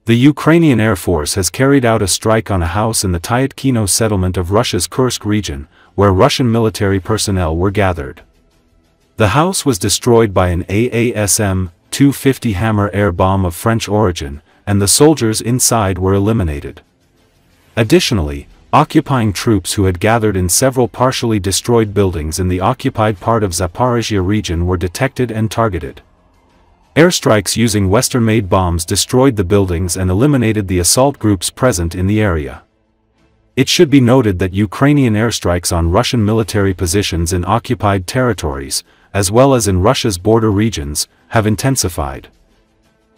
The Ukrainian Air Force has carried out a strike on a house in the Tyotkino settlement of Russia's Kursk region, where Russian military personnel were gathered. The house was destroyed by an AASM-250 HAMMER air bomb of French origin, and the soldiers inside were eliminated. Additionally, occupying troops who had gathered in several partially destroyed buildings in the occupied part of Zaporizhzhia region were detected and targeted. Airstrikes using Western-made bombs destroyed the buildings and eliminated the assault groups present in the area. It should be noted that Ukrainian airstrikes on Russian military positions in occupied territories, as well as in Russia's border regions, have intensified.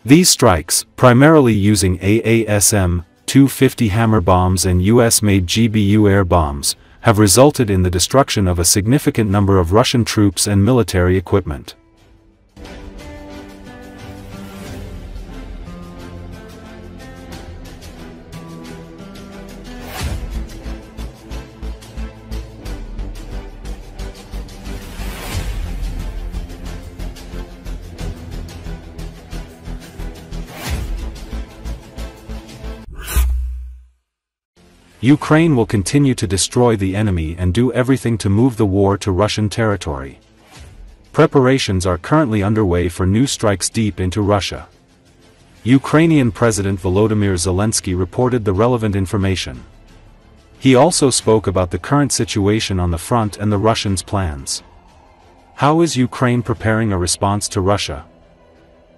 These strikes, primarily using AASM-250 HAMMER bombs and US-made GBU air bombs, have resulted in the destruction of a significant number of Russian troops and military equipment. Ukraine will continue to destroy the enemy and do everything to move the war to Russian territory. Preparations are currently underway for new strikes deep into Russia. Ukrainian President Volodymyr Zelensky reported the relevant information. He also spoke about the current situation on the front and the Russians' plans. How is Ukraine preparing a response to Russia?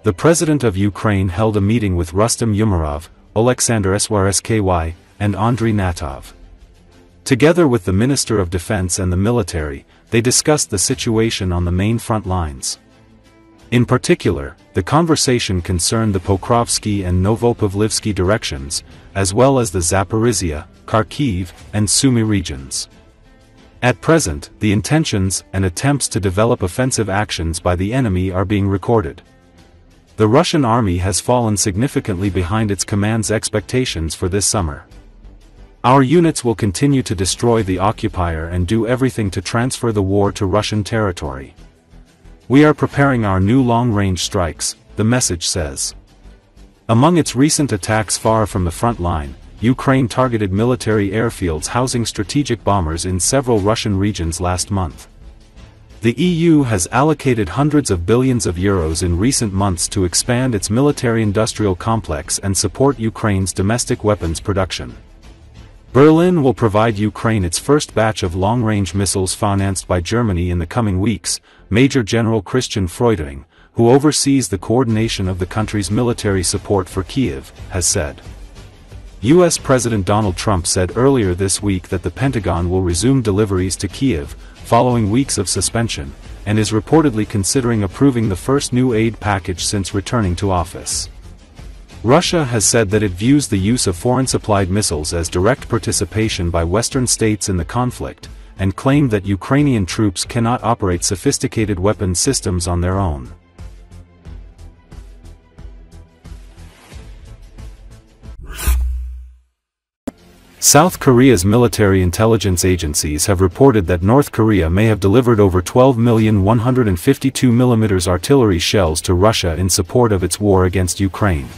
The President of Ukraine held a meeting with Rustem Umerov, Oleksandr Swarsky, and Andriy Natov. Together with the Minister of Defense and the military, they discussed the situation on the main front lines. In particular, the conversation concerned the Pokrovsky and Novopavlivsky directions, as well as the Zaporizhzhia, Kharkiv, and Sumy regions. At present, the intentions and attempts to develop offensive actions by the enemy are being recorded. The Russian army has fallen significantly behind its command's expectations for this summer. Our units will continue to destroy the occupier and do everything to transfer the war to Russian territory. We are preparing our new long-range strikes, the message says. Among its recent attacks far from the front line, Ukraine targeted military airfields housing strategic bombers in several Russian regions last month. The EU has allocated hundreds of billions of euros in recent months to expand its military-industrial complex and support Ukraine's domestic weapons production. Berlin will provide Ukraine its first batch of long-range missiles financed by Germany in the coming weeks, Major General Christian Freuding, who oversees the coordination of the country's military support for Kiev, has said. U.S. President Donald Trump said earlier this week that the Pentagon will resume deliveries to Kiev, following weeks of suspension, and is reportedly considering approving the first new aid package since returning to office. Russia has said that it views the use of foreign-supplied missiles as direct participation by Western states in the conflict, and claimed that Ukrainian troops cannot operate sophisticated weapons systems on their own. South Korea's military intelligence agencies have reported that North Korea may have delivered over 12,152mm artillery shells to Russia in support of its war against Ukraine.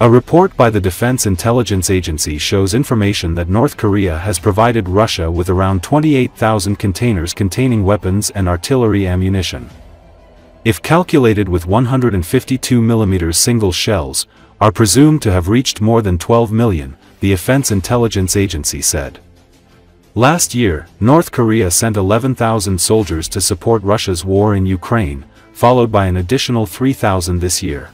A report by the Defense Intelligence Agency shows information that North Korea has provided Russia with around 28,000 containers containing weapons and artillery ammunition. If calculated with 152mm single shells, are presumed to have reached more than 12 million, the Defense Intelligence Agency said. Last year, North Korea sent 11,000 soldiers to support Russia's war in Ukraine, followed by an additional 3,000 this year.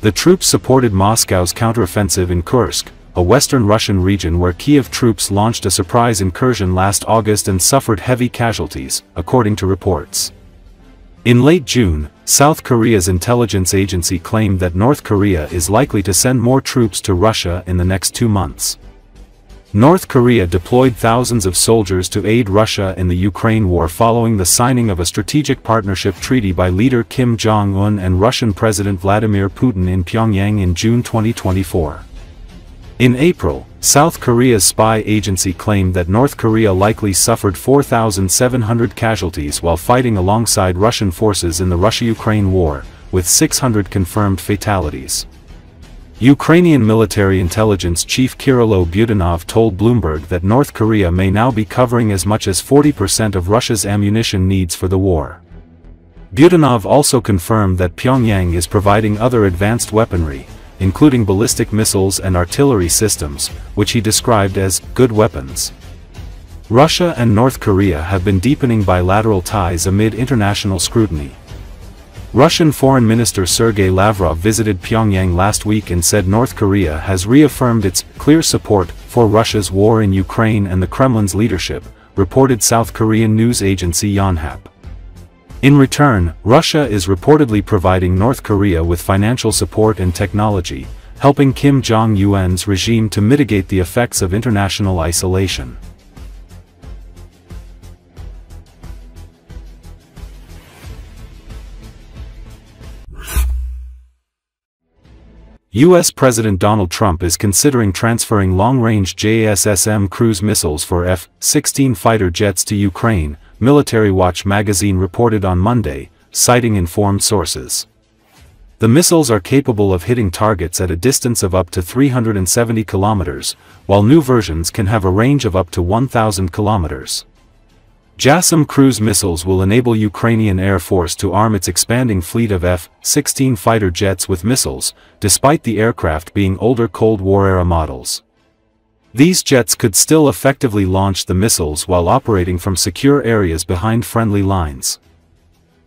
The troops supported Moscow's counteroffensive in Kursk, a western Russian region where Kiev troops launched a surprise incursion last August and suffered heavy casualties, according to reports. In late June, South Korea's intelligence agency claimed that North Korea is likely to send more troops to Russia in the next 2 months. North Korea deployed thousands of soldiers to aid Russia in the Ukraine war following the signing of a strategic partnership treaty by leader Kim Jong-un and Russian President Vladimir Putin in Pyongyang in June 2024. In April, South Korea's spy agency claimed that North Korea likely suffered 4,700 casualties while fighting alongside Russian forces in the Russia-Ukraine war, with 600 confirmed fatalities. Ukrainian military intelligence chief Kirill Budanov told Bloomberg that North Korea may now be covering as much as 40% of Russia's ammunition needs for the war. Budanov also confirmed that Pyongyang is providing other advanced weaponry, including ballistic missiles and artillery systems, which he described as good weapons. Russia and North Korea have been deepening bilateral ties amid international scrutiny. Russian Foreign Minister Sergei Lavrov visited Pyongyang last week and said North Korea has reaffirmed its clear support for Russia's war in Ukraine and the Kremlin's leadership, reported South Korean news agency Yonhap. In return, Russia is reportedly providing North Korea with financial support and technology, helping Kim Jong-un's regime to mitigate the effects of international isolation. U.S. President Donald Trump is considering transferring long-range JASSM cruise missiles for F-16 fighter jets to Ukraine, Military Watch magazine reported on Monday, citing informed sources. The missiles are capable of hitting targets at a distance of up to 370 kilometers, while new versions can have a range of up to 1,000 kilometers. JASSM cruise missiles will enable Ukrainian Air Force to arm its expanding fleet of F-16 fighter jets with missiles, despite the aircraft being older Cold War-era models. These jets could still effectively launch the missiles while operating from secure areas behind friendly lines.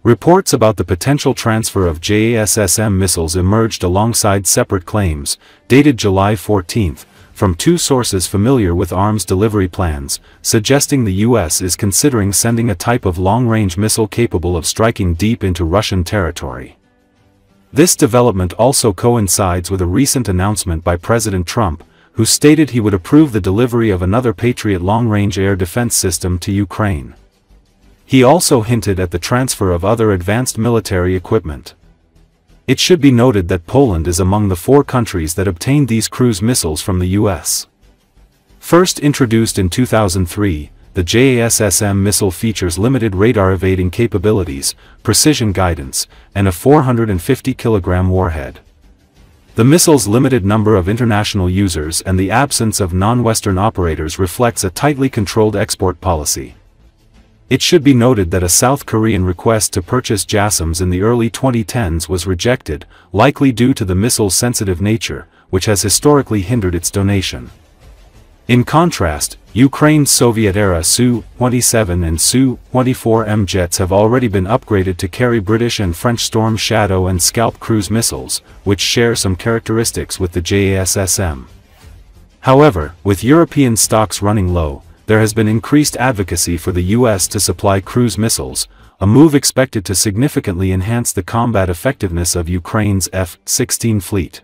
Reports about the potential transfer of JASSM missiles emerged alongside separate claims, dated July 14, from two sources familiar with arms delivery plans, suggesting the U.S. is considering sending a type of long-range missile capable of striking deep into Russian territory. This development also coincides with a recent announcement by President Trump, who stated he would approve the delivery of another Patriot long-range air defense system to Ukraine. He also hinted at the transfer of other advanced military equipment. It should be noted that Poland is among the 4 countries that obtained these cruise missiles from the U.S. First introduced in 2003, the JASSM missile features limited radar evading capabilities, precision guidance, and a 450-kilogram warhead. The missile's limited number of international users and the absence of non-Western operators reflects a tightly controlled export policy. It should be noted that a South Korean request to purchase JASSMs in the early 2010s was rejected, likely due to the missile's sensitive nature, which has historically hindered its donation. In contrast, Ukraine's Soviet-era Su-27 and Su-24M jets have already been upgraded to carry British and French Storm Shadow and Scalp cruise missiles, which share some characteristics with the JASSM. However, with European stocks running low, there has been increased advocacy for the U.S. to supply cruise missiles, a move expected to significantly enhance the combat effectiveness of Ukraine's F-16 fleet.